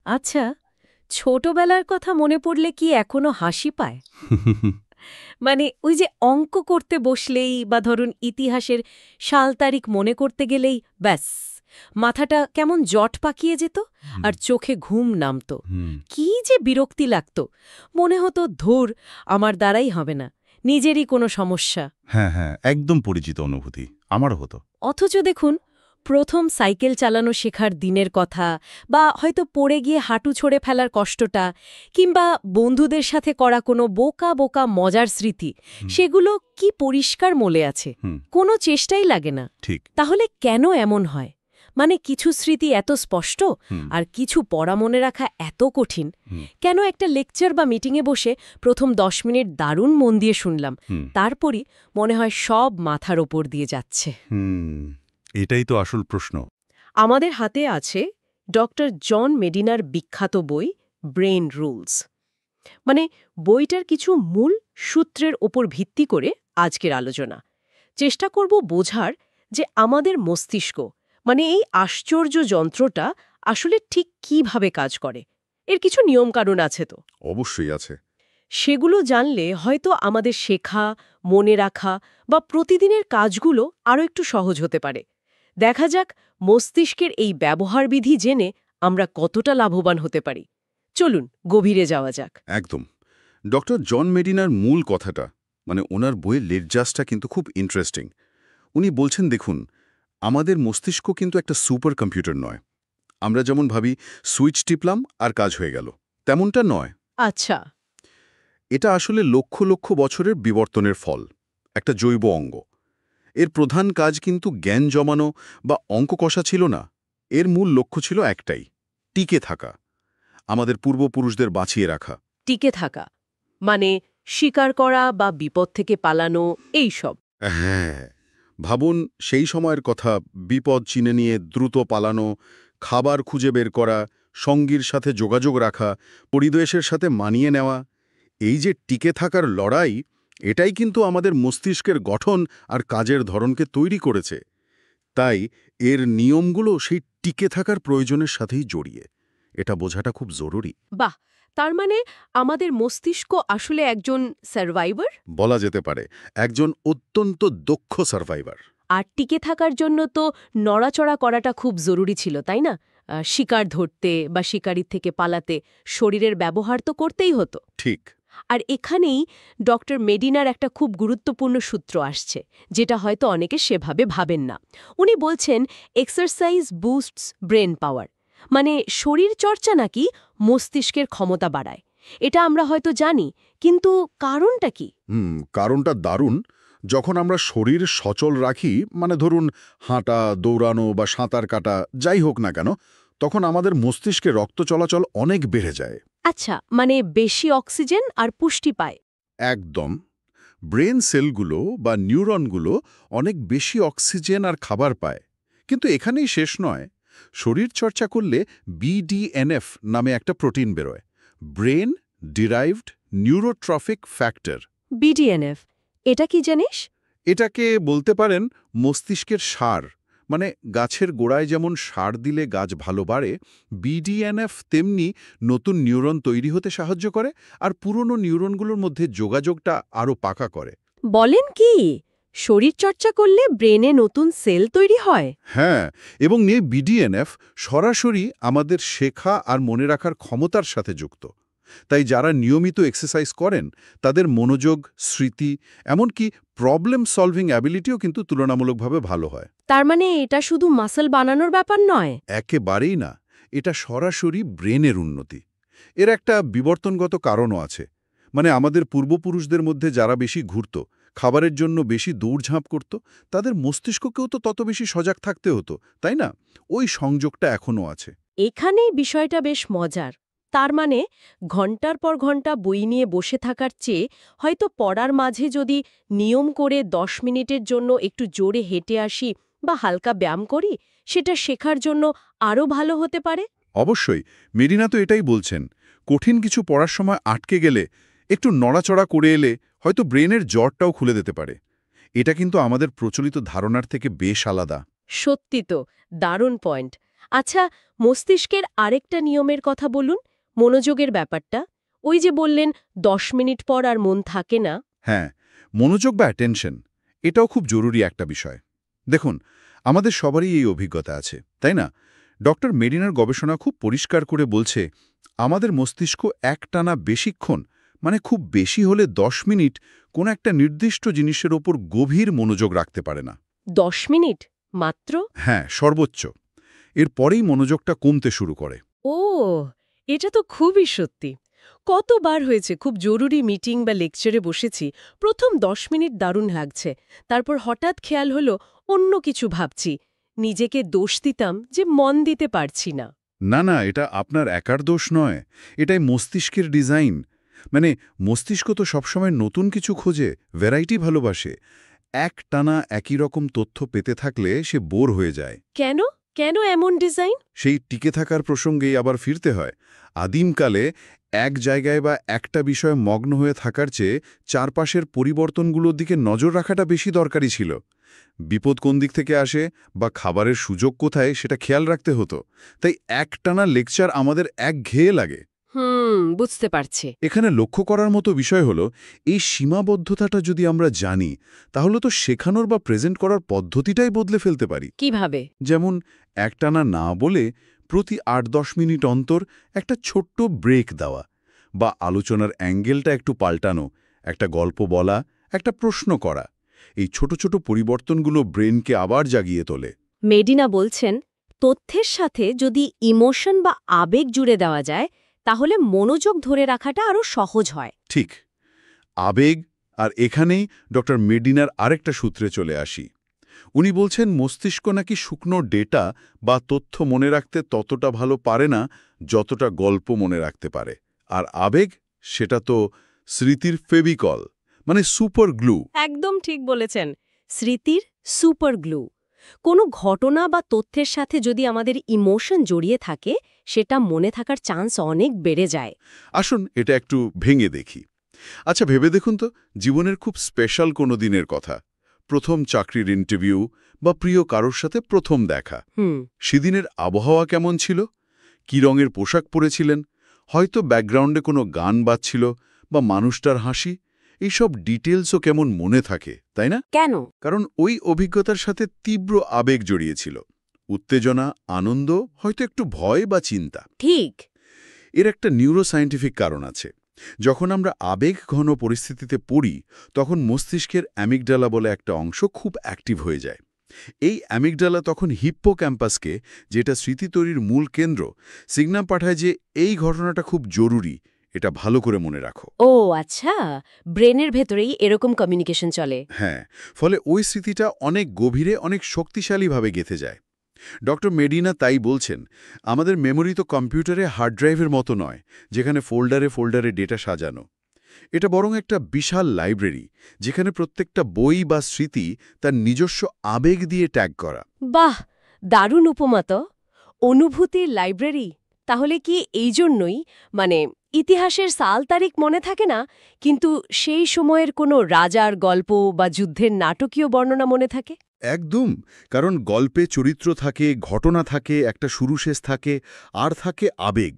আচ্ছা, ছোটবেলার কথা মনে পড়লে কি এখনো হাসি পায়? মানে ওই যে অঙ্ক করতে বসলেই বা ধরুন ইতিহাসের সাল তারিখ মনে করতে গেলেই ব্যাস মাথাটা কেমন জট পাকিয়ে যেত হুম, আর চোখে ঘুম নামতো। হুম, কি যে বিরক্তি লাগতো, মনে হতো ধুর, আমার দ্বারাই হবে না, নিজেরই কোনো সমস্যা। হ্যাঁ হ্যাঁ, একদম পরিচিত অনুভূতি। আমারও হতো। অথচ দেখুন, প্রথম সাইকেল চালানো শেখার দিনের কথা বা হয়তো পড়ে গিয়ে হাঁটু ছড়ে ফেলার কষ্টটা কিংবা বন্ধুদের সাথে করা কোনো বোকা বোকা মজার স্মৃতি, হুম, সেগুলো কি পরিষ্কার মনে আছে। হুম, কোনো চেষ্টাই লাগে না। ঠিক। তাহলে কেন এমন হয়? মানে কিছু স্মৃতি এত স্পষ্ট হুম, আর কিছু পড়া মনে রাখা এত কঠিন। হুম, কেন একটা লেকচার বা মিটিংয়ে বসে প্রথম 10 মিনিট দারুণ মন দিয়ে শুনলাম, হুম, তারপরই মনে হয় সব মাথার ওপর দিয়ে যাচ্ছে। হুম, এটাই তো আসল প্রশ্ন। আমাদের হাতে আছে ডক্টর জন মেডিনার বিখ্যাত বই ব্রেন রুলস। মানে বইটার কিছু মূল সূত্রের ওপর ভিত্তি করে আজকের আলোচনা চেষ্টা করব বোঝার যে আমাদের মস্তিষ্ক, মানে এই আশ্চর্য যন্ত্রটা আসলে ঠিক কিভাবে কাজ করে। এর কিছু নিয়মকানুন আছে তো, অবশ্যই আছে। সেগুলো জানলে হয়তো আমাদের শেখা, মনে রাখা বা প্রতিদিনের কাজগুলো আরও একটু সহজ হতে পারে। দেখা যাক মস্তিষ্কের এই ব্যবহারবিধি জেনে আমরা কতটা লাভবান হতে পারি। চলুন গভীরে যাওয়া যাক। একদম। ডক্টর জন মেডিনার মূল কথাটা, মানে ওনার বইয়ের লেটজাসটা কিন্তু খুব ইন্টারেস্টিং। উনি বলছেন, দেখুন, আমাদের মস্তিষ্ক কিন্তু একটা সুপার কম্পিউটার নয়। আমরা যেমন ভাবি সুইচ টিপলাম আর কাজ হয়ে গেল, তেমনটা নয়। আচ্ছা। এটা আসলে লক্ষ লক্ষ বছরের বিবর্তনের ফল, একটা জৈব অঙ্গ। এর প্রধান কাজ কিন্তু জ্ঞান জমানো বা অঙ্ক কষা ছিল না। এর মূল লক্ষ্য ছিল একটাই: টিকে থাকা, আমাদের পূর্বপুরুষদের বাঁচিয়ে রাখা। টিকে থাকা মানে শিকার করা বা বিপদ থেকে পালানো, এই সব। হ্যাঁ, ভাবুন সেই সময়ের কথা। বিপদ চিনে নিয়ে দ্রুত পালানো, খাবার খুঁজে বের করা, সঙ্গীর সাথে যোগাযোগ রাখা, পরিবেশের সাথে মানিয়ে নেওয়া। এই যে টিকে থাকার লড়াই, এটাই কিন্তু আমাদের মস্তিষ্কের গঠন আর কাজের ধরনকে তৈরি করেছে। তাই এর নিয়মগুলো সেই টিকে থাকার প্রয়োজনের সাথেই জড়িয়ে। এটা বোঝাটা খুব জরুরি। বাহ, তার মানে আমাদের মস্তিষ্ক আসলে একজন সার্ভাইভার। বলা যেতে পারে একজন অত্যন্ত দক্ষ সার্ভাইভার। আর টিকে থাকার জন্য তো নড়াচড়া করাটা খুব জরুরি ছিল, তাই না? শিকার ধরতে বা শিকারির থেকে পালাতে শরীরের ব্যবহার তো করতেই হতো। ঠিক। আর এখানেই ডক্টর মেডিনার একটা খুব গুরুত্বপূর্ণ সূত্র আসছে, যেটা হয়তো অনেকে সেভাবে ভাবেন না। উনি বলছেন এক্সারসাইজ বুস্টস ব্রেন পাওয়ার, মানে শরীর চর্চা নাকি মস্তিষ্কের ক্ষমতা বাড়ায়। এটা আমরা হয়তো জানি, কিন্তু কারণটা কি? কারণটা দারুণ। যখন আমরা শরীর সচল রাখি, মানে ধরুন হাঁটা, দৌড়ানো বা সাঁতার কাটা, যাই হোক না কেন, তখন আমাদের মস্তিষ্কে রক্ত চলাচল অনেক বেড়ে যায়। আচ্ছা, মানে বেশি অক্সিজেন আর পুষ্টি পায়। একদম। ব্রেন সেলগুলো বা নিউরনগুলো অনেক বেশি অক্সিজেন আর খাবার পায়। কিন্তু এখানেই শেষ নয়। শরীর চর্চা করলে BDNF নামে একটা প্রোটিন বেরোয়, brain derived neurotrophic factor. BDNF, এটা কি জানিস? এটাকে বলতে পারেন মস্তিষ্কের সার। মানে গাছের গোড়ায় যেমন সার দিলে গাছ ভালো বাড়ে, BDNF তেমনি নতুন নিউরন তৈরি হতে সাহায্য করে আর পুরনো নিউরনগুলোর মধ্যে যোগাযোগটা আরও পাকা করে। বলেন কি, শরীর চর্চা করলে ব্রেনে নতুন সেল তৈরি হয়? হ্যাঁ, এবং এই BDNF সরাসরি আমাদের শেখা আর মনে রাখার ক্ষমতার সাথে যুক্ত। তাই যারা নিয়মিত এক্সারসাইজ করেন, তাদের মনোযোগ, স্মৃতি, এমনকি প্রবলেম সলভিং অ্যাবিলিটিও কিন্তু তুলনামূলকভাবে ভালো হয়। তার মানে এটা শুধু মাসল বানানোর ব্যাপার নয়। একেবারেই না। এটা সরাসরি ব্রেনের উন্নতি। এর একটা বিবর্তনগত কারণও আছে। মানে আমাদের পূর্বপুরুষদের মধ্যে যারা বেশি ঘুরত, খাবারের জন্য বেশি দৌড়ঝাঁপ করত, তাদের মস্তিষ্ককেও তো তত বেশি সজাগ থাকতে হতো, তাই না? ওই সংযোগটা এখনও আছে। এখানেই বিষয়টা বেশ মজার। তার মানে ঘন্টার পর ঘন্টা বই নিয়ে বসে থাকার চেয়ে হয়তো পড়ার মাঝে যদি নিয়ম করে 10 মিনিটের জন্য একটু জোরে হেঁটে আসি বা হালকা ব্যায়াম করি, সেটা শেখার জন্য আরও ভালো হতে পারে। অবশ্যই, মেরিনা তো এটাই বলছেন। কঠিন কিছু পড়ার সময় আটকে গেলে একটু নড়াচড়া করে এলে হয়তো ব্রেনের জটটাও খুলে দিতে পারে। এটা কিন্তু আমাদের প্রচলিত ধারণার থেকে বেশ আলাদা। সত্যি তো, দারুণ পয়েন্ট। আচ্ছা, মস্তিষ্কের আরেকটা নিয়মের কথা বলুন, মনোযোগের ব্যাপারটা। ওই যে বললেন 10 মিনিট পর আর মন থাকে না। হ্যাঁ, মনোযোগ বা অ্যাটেনশন এটাও খুব জরুরি একটা বিষয়। দেখুন, আমাদের সবারই এই অভিজ্ঞতা আছে, তাই না? ডক্টর মেডিনার গবেষণা খুব পরিষ্কার করে বলছে, আমাদের মস্তিষ্ক একটানা বেশিক্ষণ, মানে খুব বেশি হলে 10 মিনিট, কোনো একটা নির্দিষ্ট জিনিসের ওপর গভীর মনোযোগ রাখতে পারে না। 10 মিনিট মাত্র? হ্যাঁ, সর্বোচ্চ। এরপরেই মনোযোগটা কমতে শুরু করে। ও, এটা তো খুবই সত্যি। কতবার হয়েছে খুব জরুরি মিটিং বা লেকচারে বসেছি, প্রথম 10 মিনিট দারুণ লাগছে, তারপর হঠাৎ খেয়াল হলো অন্য কিছু ভাবছি। নিজেকে দোষ দিতাম যে মন দিতে পারছি না। না না, এটা আপনার একার দোষ নয়, এটাই মস্তিষ্কের ডিজাইন। মানে মস্তিষ্ক তো সবসময় নতুন কিছু খোঁজে, ভ্যারাইটি ভালোবাসে। একটানা একই রকম তথ্য পেতে থাকলে সে বোর হয়ে যায়। কেন? কেন এমন ডিজাইন? সেই টিকে থাকার প্রসঙ্গেই আবার ফিরতে হয়। আদিমকালে এক জায়গায় বা একটা বিষয়ে মগ্ন হয়ে থাকার চেয়ে চারপাশের পরিবর্তনগুলোর দিকে নজর রাখাটা বেশি দরকারি ছিল। বিপদ কোন দিক থেকে আসে বা খাবারের সুযোগ কোথায় সেটা খেয়াল রাখতে হতো। তাই একটানা লেকচার আমাদের একঘেয়ে লাগে। বুঝতে পারছি। এখানে লক্ষ্য করার মতো বিষয় হলো, এই সীমাবদ্ধতাটা যদি আমরা জানি, তাহলে তো শেখানোর বা প্রেজেন্ট করার পদ্ধতিটাই বদলে ফেলতে পারি। কিভাবে? যেমন একটানা না বলে প্রতি ৮-১০ মিনিট অন্তর একটা ছোট্ট ব্রেক দেওয়া, বা আলোচনার অ্যাঙ্গেলটা একটু পাল্টানো, একটা গল্প বলা, একটা প্রশ্ন করা। এই ছোট ছোট পরিবর্তনগুলো ব্রেনকে আবার জাগিয়ে তোলে। মেডিনা বলছেন, তথ্যের সাথে যদি ইমোশন বা আবেগ জুড়ে দেওয়া যায়, তাহলে মনোযোগ ধরে রাখাটা আরও সহজ হয়। ঠিক, আবেগ। আর এখানেই ডক্টর মেডিনার আরেকটা সূত্রে চলে আসি। উনি বলছেন মস্তিষ্ক নাকি শুকনো ডেটা বা তথ্য মনে রাখতে ততটা ভালো পারে না যতটা গল্প মনে রাখতে পারে। আর আবেগ, সেটা তো স্মৃতির ফেভিকল, মানে সুপার গ্লু। একদম ঠিক বলেছেন। স্মৃতির সুপার গ্লু। কোনো ঘটনা বা তথ্যের সাথে যদি আমাদের ইমোশন জড়িয়ে থাকে, সেটা মনে থাকার চান্স অনেক বেড়ে যায়। আসুন এটা একটু ভেঙে দেখি। আচ্ছা, ভেবে দেখুন তো, জীবনের খুব স্পেশাল কোনো দিনের কথা, প্রথম চাকরির ইন্টারভিউ বা প্রিয় কারোর সাথে প্রথম দেখা। সেদিনের আবহাওয়া কেমন ছিল? কী রঙের পোশাক পরেছিলেন? হয়তো ব্যাকগ্রাউন্ডে কোনো গান বাজছিল, বা মানুষটার হাসি। এইসব ডিটেলসও কেমন মনে থাকে, তাই না? কেন? কারণ ওই অভিজ্ঞতার সাথে তীব্র আবেগ জড়িয়েছিল। উত্তেজনা, আনন্দ, হয়তো একটু ভয় বা চিন্তা। ঠিক। এর একটা নিউরোসায়েন্টিফিক কারণ আছে। যখন আমরা আবেগ ঘন পরিস্থিতিতে পড়ি, তখন মস্তিষ্কের অ্যামিগডালা বলে একটা অংশ খুব অ্যাক্টিভ হয়ে যায়। এই অ্যামিগডালা তখন হিপ্পোক্যাম্পাসকে, যেটা স্মৃতি তৈরির মূল কেন্দ্র, সিগন্যাল পাঠায় যে এই ঘটনাটা খুব জরুরি, এটা ভালো করে মনে রাখো। ও আচ্ছা, ব্রেনের ভেতরেই এরকম কমিউনিকেশন চলে। হ্যাঁ, ফলে ওই স্মৃতিটা অনেক গভীরে, অনেক শক্তিশালীভাবে গেঁথে যায়। ডক্টর মেডিনা তাই বলছেন, আমাদের মেমোরি তো কম্পিউটারে হার্ড ড্রাইভের মতো নয়, যেখানে ফোল্ডারে ফোল্ডারে ডেটা সাজানো। এটা বরং একটা বিশাল লাইব্রেরি, যেখানে প্রত্যেকটা বই বা স্মৃতি তার নিজস্ব আবেগ দিয়ে ট্যাগ করা। বাহ, দারুণ উপমা তো। অনুভূতির লাইব্রেরি। তাহলে কি এই জন্যই, মানে, ইতিহাসের সাল তারিখ মনে থাকে না, কিন্তু সেই সময়ের কোনো রাজার গল্প বা যুদ্ধের নাটকীয় বর্ণনা মনে থাকে? একদম। কারণ গল্পে চরিত্র থাকে, ঘটনা থাকে, একটা শুরু শেষ থাকে, আর থাকে আবেগ।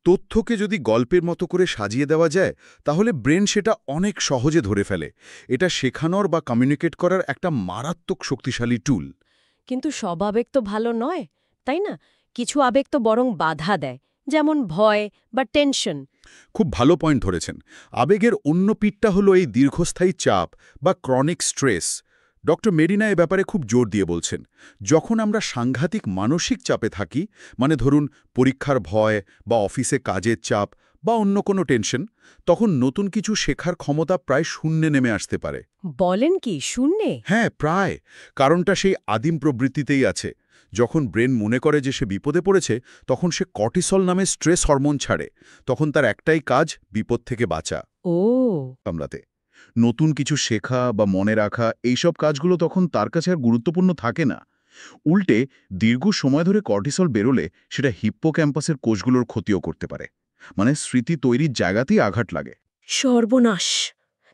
তথ্যকে যদি গল্পের মতো করে সাজিয়ে দেওয়া যায়, তাহলে ব্রেন সেটা অনেক সহজে ধরে ফেলে। এটা শেখানোর বা কমিউনিকেট করার একটা মারাত্মক শক্তিশালী টুল। কিন্তু সব আবেগ তো ভালো নয়, তাই না? কিছু আবেগ তো বরং বাধা দেয়, যেমন ভয় বা টেনশন। খুব ভালো পয়েন্ট ধরেছেন। আবেগের অন্য পিঠটা হলো এই দীর্ঘস্থায়ী চাপ বা ক্রনিক স্ট্রেস। ডক্টর মেরিনা এ ব্যাপারে খুব জোর দিয়ে বলছেন, যখন আমরা সাংঘাতিক মানসিক চাপে থাকি, মানে ধরুন পরীক্ষার ভয় বা অফিসে কাজের চাপ বা অন্য কোনো টেনশন, তখন নতুন কিছু শেখার ক্ষমতা প্রায় শূন্যে নেমে আসতে পারে। বলেন কি, শূন্যে? হ্যাঁ, প্রায়। কারণটা সেই আদিম প্রবৃত্তিতেই আছে। যখন ব্রেন মনে করে যে সে বিপদে পড়েছে, তখন সে কর্টিসল নামে স্ট্রেস হরমোন ছাড়ে। তখন তার একটাই কাজ, বিপদ থেকে বাঁচা। ও, কামড়াতে নতুন কিছু শেখা বা মনে রাখা, এইসব কাজগুলো তখন তার কাছে আর গুরুত্বপূর্ণ থাকে না। উল্টে দীর্ঘ সময় ধরে কর্টিসল বেরোলে সেটা হিপ্পোক্যাম্পাসের কোষগুলোর ক্ষতিও করতে পারে। মানে স্মৃতি তৈরির জায়গাতেই আঘাত লাগে। সর্বনাশ!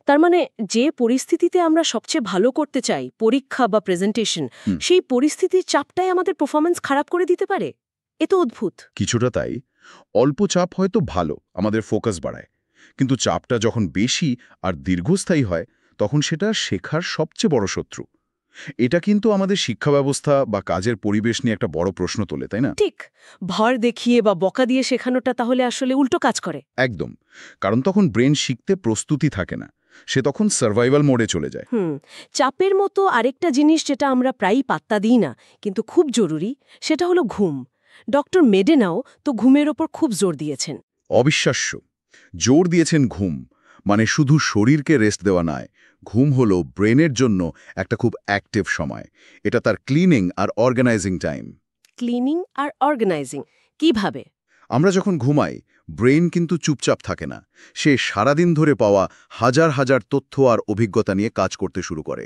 তার মানে যে পরিস্থিতিতে আমরা সবচেয়ে ভালো করতে চাই, পরীক্ষা বা প্রেজেন্টেশন, হুম, সেই পরিস্থিতির চাপটাই আমাদের পারফরম্যান্স খারাপ করে দিতে পারে। এ তো অদ্ভুত। কিছুটা তাই। অল্প চাপ হয়তো ভালো, আমাদের ফোকাস বাড়ায়। কিন্তু চাপটা যখন বেশি আর দীর্ঘস্থায়ী হয়, তখন সেটা শেখার সবচেয়ে বড় শত্রু। এটা কিন্তু আমাদের শিক্ষা ব্যবস্থা বা কাজের পরিবেশ নিয়ে একটা বড় প্রশ্ন তোলে, তাই না? ঠিক। ভর দেখিয়ে বা বকা দিয়ে শেখানোটা তাহলে আসলে উল্টো কাজ করে। একদম। কারণ তখন ব্রেন শিখতে প্রস্তুতি থাকে না, সে তখন সার্ভাইভাল মোডে চলে যায়। চাপের মতো আরেকটা জিনিস যেটা আমরা প্রায়ই পাত্তা দিই না, কিন্তু খুব জরুরি, সেটা হলো ঘুম। ডক্টর মেডেনাও তো ঘুমের ওপর খুব জোর দিয়েছেন। অবিশ্বাস্য জোর দিয়েছেন ঘুম। মানে শুধু শরীরকে রেস্ট দেওয়া নয়, ঘুম হলো ব্রেনের জন্য একটা খুব অ্যাক্টিভ সময়। এটা তার ক্লিনিং আর অর্গানাইজিং টাইম। ক্লিনিং আর অর্গানাইজিং কিভাবে? আমরা যখন ঘুমাই, ব্রেন কিন্তু চুপচাপ থাকে না। সে সারাদিন ধরে পাওয়া হাজার হাজার তথ্য আর অভিজ্ঞতা নিয়ে কাজ করতে শুরু করে।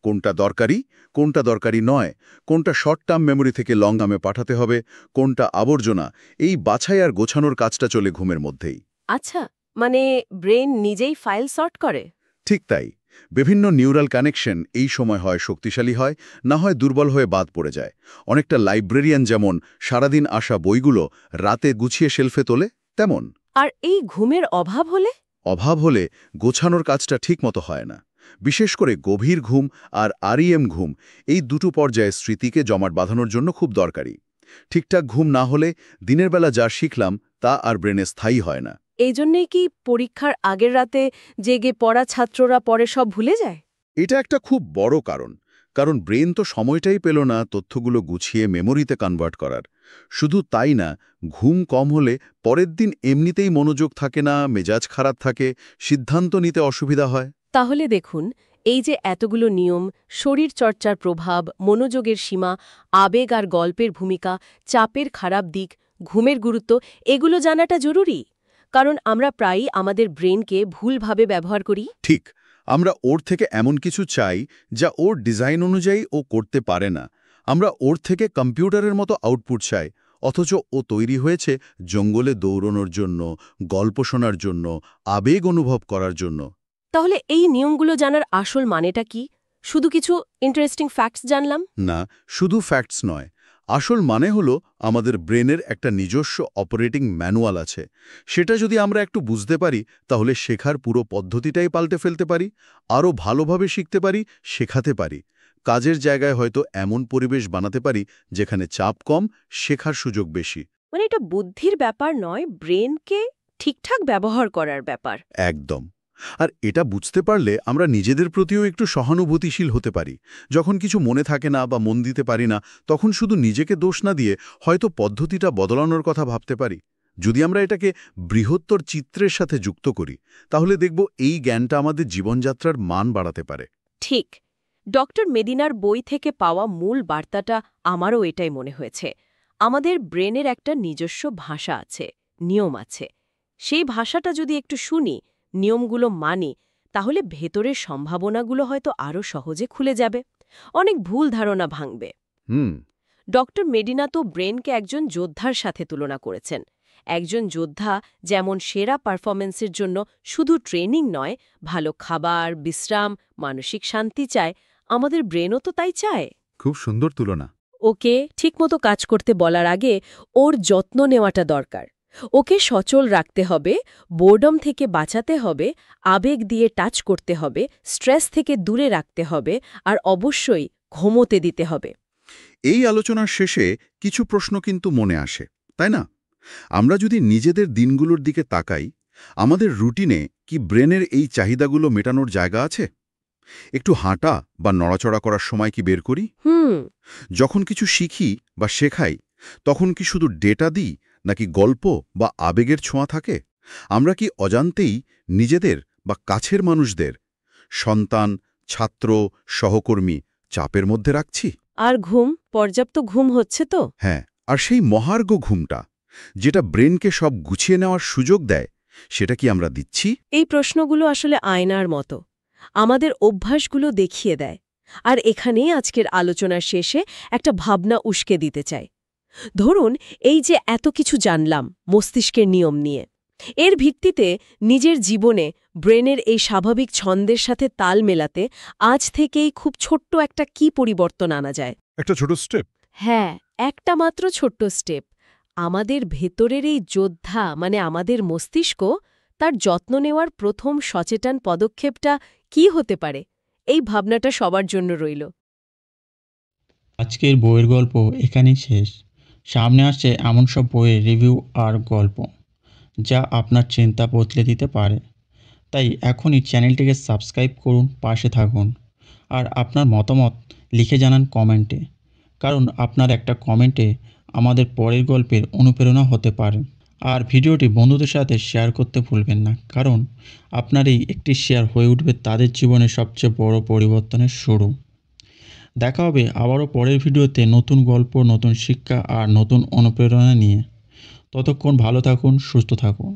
কোনটা দরকারি, কোনটা দরকারি নয়, কোনটা শর্ট টার্ম মেমোরি থেকে লং টার্মে পাঠাতে হবে, কোনটা আবর্জনা, এই বাছাই আর গোছানোর কাজটা চলে ঘুমের মধ্যেই। আচ্ছা, মানে ব্রেন নিজেই ফাইল সর্ট করে? ঠিক তাই। বিভিন্ন নিউরাল কানেকশন এই সময় হয় শক্তিশালী হয়, না হয় দুর্বল হয়ে বাদ পড়ে যায়। অনেকটা লাইব্রেরিয়ান যেমন সারাদিন আসা বইগুলো রাতে গুছিয়ে শেলফে তোলে, তেমন। আর এই ঘুমের অভাব হলে? অভাব হলে গোছানোর কাজটা ঠিকমতো হয় না। বিশেষ করে গভীর ঘুম আর আরইএম ঘুম, এই দুটো পর্যায়ে স্মৃতিকে জমাট বাঁধানোর জন্য খুব দরকারি। ঠিকঠাক ঘুম না হলে দিনের বেলা যা শিখলাম তা আর ব্রেনে স্থায়ী হয় না। এই জন্যেই কি পরীক্ষার আগের রাতে জেগে পড়া ছাত্ররা পরে সব ভুলে যায়? এটা একটা খুব বড় কারণ। কারণ ব্রেন তো সময়টাই পেল না তথ্যগুলো গুছিয়ে মেমোরিতে কনভার্ট করার। শুধু তাই না, ঘুম কম হলে পরের দিন এমনিতেই মনোযোগ থাকে না, মেজাজ খারাপ থাকে, সিদ্ধান্ত নিতে অসুবিধা হয়। তাহলে দেখুন, এই যে এতগুলো নিয়ম, শরীর চর্চার প্রভাব, মনোযোগের সীমা, আবেগ আর গল্পের ভূমিকা, চাপের খারাপ দিক, ঘুমের গুরুত্ব, এগুলো জানাটা জরুরি। কারণ আমরা প্রায়ই আমাদের ব্রেনকে ভুলভাবে ব্যবহার করি। ঠিক, আমরা ওর থেকে এমন কিছু চাই যা ওর ডিজাইন অনুযায়ী ও করতে পারে না। আমরা ওর থেকে কম্পিউটারের মতো আউটপুট চাই, অথচ ও তৈরি হয়েছে জঙ্গলে দৌড়ানোর জন্য, গল্প শোনার জন্য, আবেগ অনুভব করার জন্য। তাহলে এই নিয়মগুলো জানার আসল মানেটা কি? শুধু কিছু ইন্টারেস্টিং ফ্যাক্টস জানলাম? না, শুধু ফ্যাক্টস নয়। আসল মানে হলো আমাদের ব্রেনের একটা নিজস্ব অপারেটিং ম্যানুয়াল আছে। সেটা যদি আমরা একটু বুঝতে পারি, তাহলে শেখার পুরো পদ্ধতিটাই পাল্টে ফেলতে পারি, আরও ভালোভাবে শিখতে পারি, শেখাতে পারি। কাজের জায়গায় হয়তো এমন পরিবেশ বানাতে পারি যেখানে চাপ কম, শেখার সুযোগ বেশি। মানে এটা বুদ্ধির ব্যাপার নয়, ব্রেনকে ঠিকঠাক ব্যবহার করার ব্যাপার। একদম। আর এটা বুঝতে পারলে আমরা নিজেদের প্রতিও একটু সহানুভূতিশীল হতে পারি। যখন কিছু মনে থাকে না বা মন দিতে পারি না, তখন শুধু নিজেকে দোষ না দিয়ে হয়তো পদ্ধতিটা বদলানোর কথা ভাবতে পারি। যদি আমরা এটাকে বৃহত্তর চিত্রের সাথে যুক্ত করি, তাহলে দেখব এই জ্ঞানটা আমাদের জীবনযাত্রার মান বাড়াতে পারে। ঠিক। ডক্টর মেডিনার বই থেকে পাওয়া মূল বার্তাটা আমারও এটাই মনে হয়েছে। আমাদের ব্রেনের একটা নিজস্ব ভাষা আছে, নিয়ম আছে। সেই ভাষাটা যদি একটু শুনি, নিয়মগুলো মানি, তাহলে ভেতরের সম্ভাবনাগুলো হয়তো আরও সহজে খুলে যাবে। অনেক ভুল ধারণা ভাঙবে। হুম। ডক্টর মেডিনা তো ব্রেনকে একজন যোদ্ধার সাথে তুলনা করেছেন। একজন যোদ্ধা যেমন সেরা পারফরমেন্সের জন্য শুধু ট্রেনিং নয়, ভালো খাবার, বিশ্রাম, মানসিক শান্তি চায়, আমাদের ব্রেনও তো তাই চায়। খুব সুন্দর তুলনা। ওকে ঠিকমতো কাজ করতে বলার আগে ওর যত্ন নেওয়াটা দরকার। ওকে সচল রাখতে হবে, বোর্ডম থেকে বাঁচাতে হবে, আবেগ দিয়ে টাচ করতে হবে, স্ট্রেস থেকে দূরে রাখতে হবে, আর অবশ্যই ঘুমোতে দিতে হবে। এই আলোচনার শেষে কিছু প্রশ্ন কিন্তু মনে আসে, তাই না? আমরা যদি নিজেদের দিনগুলোর দিকে তাকাই, আমাদের রুটিনে কি ব্রেনের এই চাহিদাগুলো মেটানোর জায়গা আছে? একটু হাঁটা বা নড়াচড়া করার সময় কি বের করি? যখন কিছু শিখি বা শেখাই, তখন কি শুধু ডেটা দিই, নাকি গল্প বা আবেগের ছোঁয়া থাকে? আমরা কি অজান্তেই নিজেদের বা কাছের মানুষদের, সন্তান, ছাত্র, সহকর্মী চাপের মধ্যে রাখছি? আর ঘুম, পর্যাপ্ত ঘুম হচ্ছে তো? হ্যাঁ, আর সেই মহার্ঘ ঘুমটা, যেটা ব্রেনকে সব গুছিয়ে নেওয়ার সুযোগ দেয়, সেটা কি আমরা দিচ্ছি? এই প্রশ্নগুলো আসলে আয়নার মতো, আমাদের অভ্যাসগুলো দেখিয়ে দেয়। আর এখানেই আজকের আলোচনার শেষে একটা ভাবনা উস্কে দিতে চাই। ধরুন, এই যে এত কিছু জানলাম মস্তিষ্কের নিয়ম নিয়ে, এর ভিত্তিতে নিজের জীবনে ব্রেনের এই স্বাভাবিক ছন্দের সাথে তাল মেলাতে আজ থেকেই খুব ছোট্ট একটা কি পরিবর্তন আনা যায়? একটা ছোট স্টেপ। হ্যাঁ, একটা মাত্র ছোট্ট স্টেপ। আমাদের ভেতরের এই যোদ্ধা মানে আমাদের মস্তিষ্ক তার যত্ন নেওয়ার প্রথম সচেতন পদক্ষেপটা কি হতে পারে? এই ভাবনাটা সবার জন্য রইল। আজকের বইয়ের গল্প এখানেই শেষ। সামনে আসছে এমন সব বইয়ের রিভিউ আর গল্প যা আপনার চিন্তা বদলে দিতে পারে। তাই এখনই চ্যানেলটিকে সাবস্ক্রাইব করুন, পাশে থাকুন আর আপনার মতামত লিখে জানান কমেন্টে, কারণ আপনার একটা কমেন্টে আমাদের পরের গল্পের অনুপ্রেরণা হতে পারে। আর ভিডিওটি বন্ধুদের সাথে শেয়ার করতে ভুলবেন না, কারণ আপনার এই একটি শেয়ার হয়ে উঠবে তাদের জীবনের সবচেয়ে বড় পরিবর্তনের শুরু। দেখা হবে আবারও পরের ভিডিওতে নতুন গল্প, নতুন শিক্ষা আর নতুন অনুপ্রেরণা নিয়ে। ততক্ষণ ভালো থাকুন, সুস্থ থাকুন।